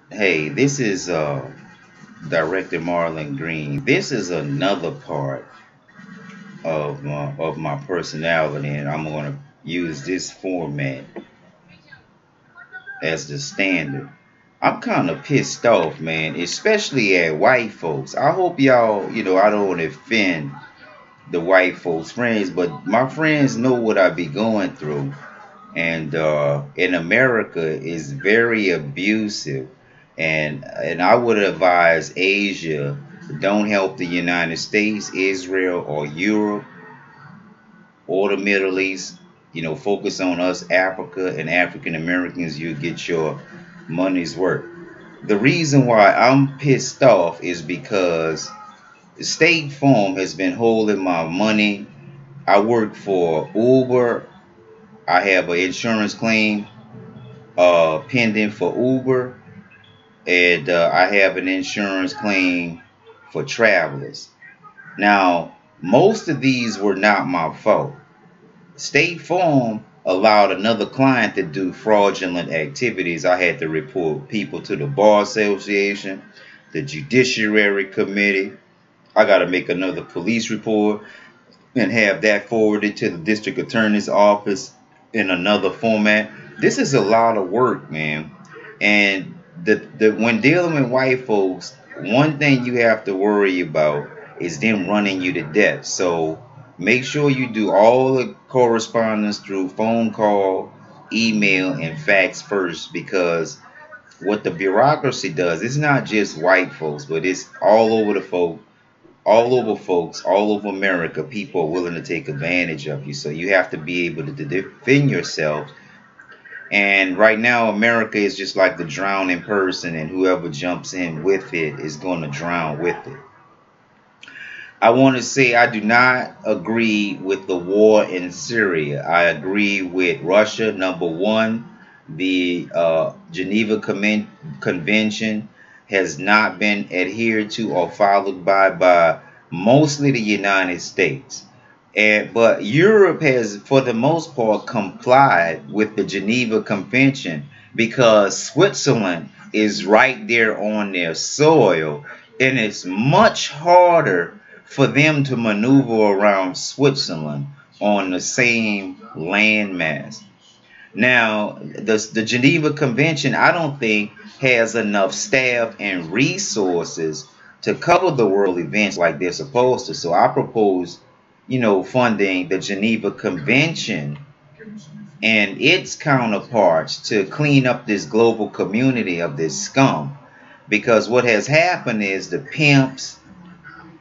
Hey, this is Director Marlon Green. This is another part of my personality, and I'm going to use this format as the standard. I'm kind of pissed off, man, especially at white folks. I hope y'all, I don't want to offend the white folks' friends, but my friends know what I be going through. And in America is very abusive, and I would advise Asia don't help the United States, Israel, or Europe or the Middle East. Focus on us, Africa, and African Americans. You get your money's worth. The reason why I'm pissed off is because State Farm has been holding my money. I work for Uber. I have an insurance claim pending for Uber, and I have an insurance claim for travelers. Now, most of these were not my fault. State Farm allowed another client to do fraudulent activities. I had to report people to the Bar Association, the Judiciary Committee. I got to make another police report and have that forwarded to the district attorney's office in another format. This is a lot of work, man. And the when dealing with white folks, one thing you have to worry about is them running you to death. So make sure you do all the correspondence through phone call, email, and fax first, because what the bureaucracy does, it's not just white folks, but it's all over folks, all over America. People are willing to take advantage of you. So you have to be able to defend yourself. And right now, America is just like the drowning person, and whoever jumps in with it is going to drown with it. I want to say I do not agree with the war in Syria. I agree with Russia. Number one, the Geneva Convention has not been adhered to or followed by mostly the United States. But Europe has, for the most part, complied with the Geneva Convention because Switzerland is right there on their soil, and it's much harder for them to maneuver around Switzerland on the same landmass. Now, the Geneva Convention, I don't think, has enough staff and resources to cover the world events like they're supposed to. So I propose, funding the Geneva Convention and its counterparts to clean up this global community of this scum. Because what has happened is the pimps,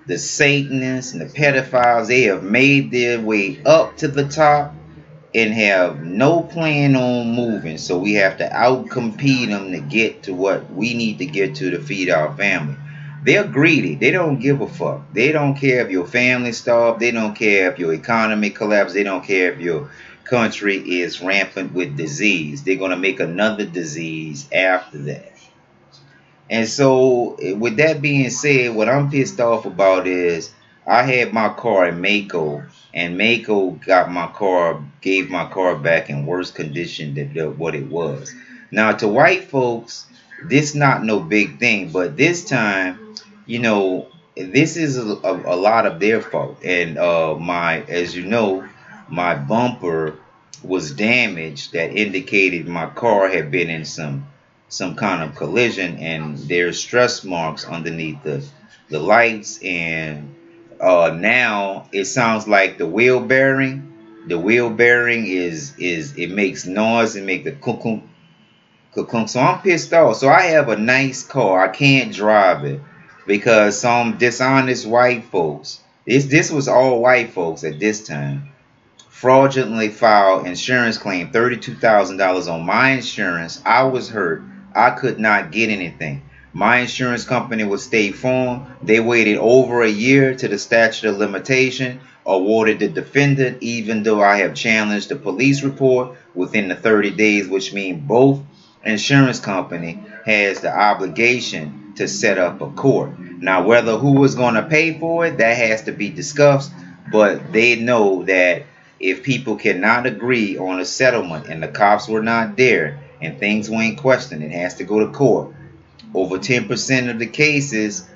the Satanists, and the pedophiles, they have made their way up to the top and have no plan on moving. So we have to outcompete them to get to what we need to get to feed our family. They're greedy. They don't give a fuck. They don't care if your family starved. They don't care if your economy collapsed. They don't care if your country is rampant with disease. They're going to make another disease after that. And so, with that being said, what I'm pissed off about is I had my car in Maaco, and Maaco gave my car back in worse condition than what it was. Now, to white folks, this not no big thing, but this time, this is a lot of their fault. And as you know, my bumper was damaged that indicated my car had been in some kind of collision, and there's stress marks underneath the lights. And now it sounds like the wheel bearing is it makes noise and make the kunk. So I'm pissed off. So I have a nice car, I can't drive it because some dishonest white folks, this was all white folks at this time, fraudulently filed insurance claim, $32,000 on my insurance. I was hurt. I could not get anything. My insurance company was State Farm. They waited over a year to the statute of limitation, awarded the defendant, even though I have challenged the police report within the 30 days, which means both insurance company has the obligation to set up a court. Now, whether who is going to pay for it, that has to be discussed, but they know that if people cannot agree on a settlement and the cops were not there and things weren't questioned, it has to go to court. over 10% of the cases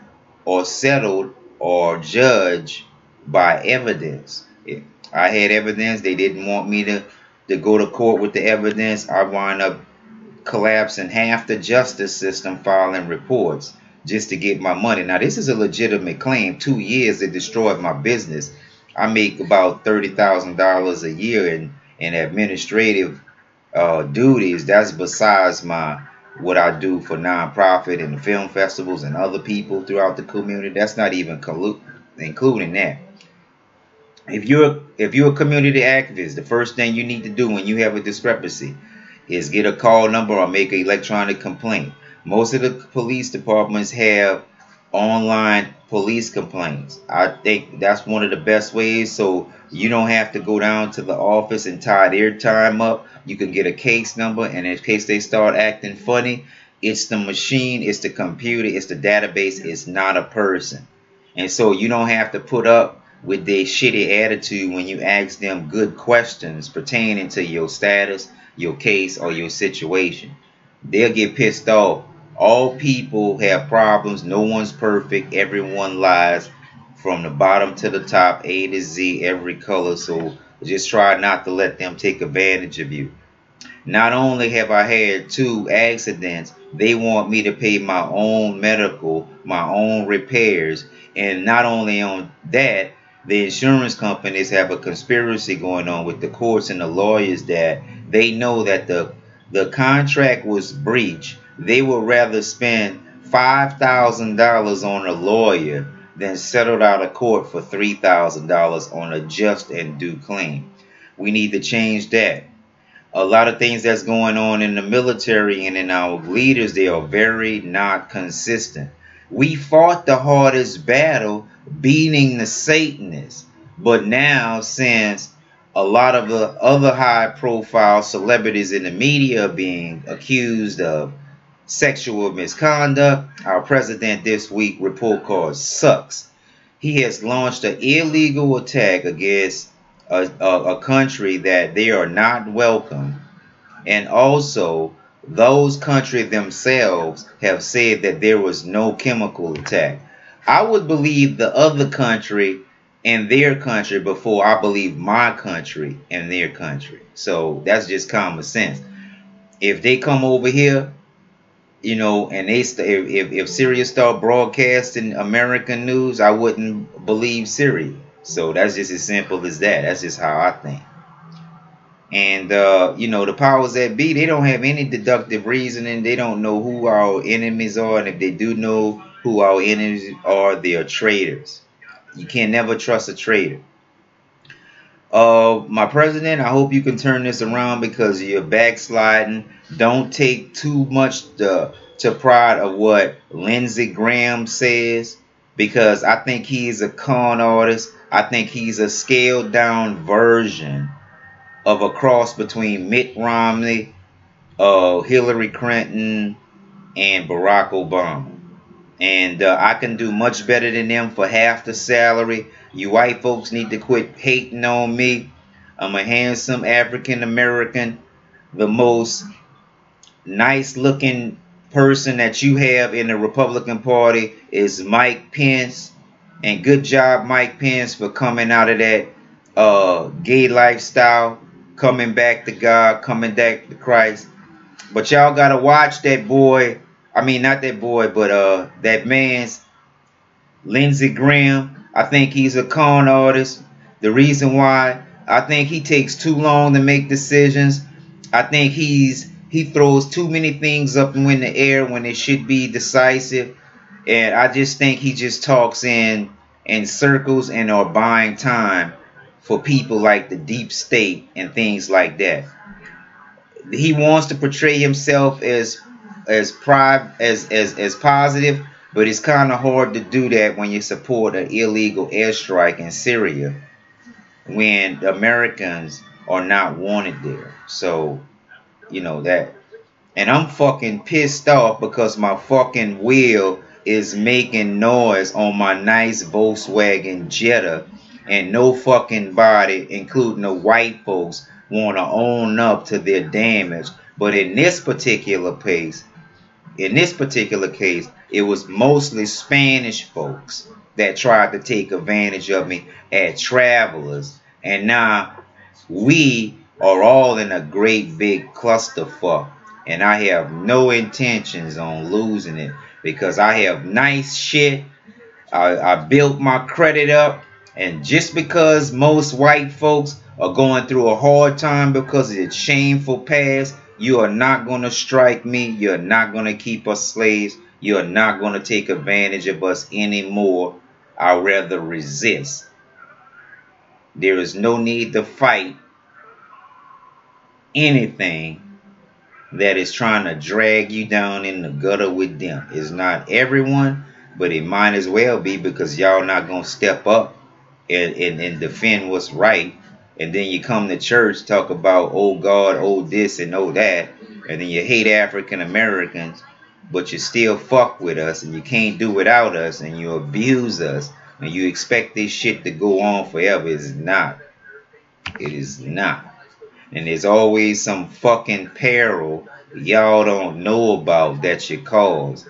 are settled or judged by evidence. I had evidence. They didn't want me to go to court with the evidence. I wound up collapsing half the justice system filing reports just to get my money. Now, this is a legitimate claim. 2 years, it destroyed my business. I make about $30,000 a year in administrative duties. That's besides what I do for nonprofit and film festivals and other people throughout the community. That's not even including that. If you're a community activist, the first thing you need to do when you have a discrepancy is get a call number or make an electronic complaint. Most of the police departments have online police complaints. I think that's one of the best ways, so you don't have to go down to the office and tie their time up. You can get a case number, and in case they start acting funny, it's the machine, it's the computer, it's the database, it's not a person. And so you don't have to put up with their shitty attitude when you ask them good questions pertaining to your status, your case, or your situation. They'll get pissed off. All people have problems. No one's perfect. Everyone lies from the bottom to the top, A to Z, every color. So just try not to let them take advantage of you. Not only have I had 2 accidents, they want me to pay my own medical, my own repairs. And not only on that, the insurance companies have a conspiracy going on with the courts and the lawyers that they know that the contract was breached. They would rather spend $5,000 on a lawyer than settle out of court for $3,000 on a just and due claim. We need to change that. A lot of things that's going on in the military and in our leaders, they are very not consistent. We fought the hardest battle beating the Satanists. But now, since a lot of the other high-profile celebrities in the media are being accused of sexual misconduct, our president this week, report card sucks. He has launched an illegal attack against a country that they are not welcome. And also, those countries themselves have said that there was no chemical attack. I would believe the other country and their country before I believe my country and their country. So that's just common sense. If they come over here, you know, and if Syria start broadcasting American news, I wouldn't believe Syria. So that's just as simple as that. That's just how I think. And, you know, the powers that be, they don't have any deductive reasoning. They don't know who our enemies are. And if they do know who our enemies are, they are traitors. You can never trust a traitor. My president, I hope you can turn this around because you're backsliding. Don't take too much to pride of what Lindsey Graham says, because I think he's a con artist. I think he's a scaled down version of a cross between Mitt Romney, Hillary Clinton, and Barack Obama. And I can do much better than them for half the salary. You white folks need to quit hating on me. I'm a handsome African American. The most nice looking person that you have in the Republican Party is Mike Pence. And good job, Mike Pence, for coming out of that gay lifestyle, coming back to God, coming back to Christ. But y'all gotta watch that boy. I mean, not that boy, but that man's Lindsey Graham. I think he's a con artist. The reason why, I think he takes too long to make decisions. I think he throws too many things up in the air when it should be decisive. And I just think he just talks in circles and are buying time for people like the deep state and things like that. He wants to portray himself as positive, but it's kind of hard to do that when you support an illegal airstrike in Syria when the Americans are not wanted there. So, you know that. And I'm fucking pissed off because my fucking wheel is making noise on my nice Volkswagen Jetta, and no fucking body, including the white folks, want to own up to their damage. But in this particular case, In this particular case, it was mostly Spanish folks that tried to take advantage of me as travelers. And now we are all in a great big clusterfuck. And I have no intentions on losing it because I have nice shit. I built my credit up. And just because most white folks are going through a hard time because of its shameful past, you are not going to strike me. You're not going to keep us slaves. You're not going to take advantage of us anymore. I'd rather resist. There is no need to fight anything that is trying to drag you down in the gutter with them. It's not everyone, but it might as well be because y'all not going to step up and defend what's right. And then you come to church, talk about, oh God, oh this and oh that. And then you hate African Americans, but you still fuck with us and you can't do without us and you abuse us. And you expect this shit to go on forever. It's not. It is not. And there's always some fucking peril y'all don't know about that you cause.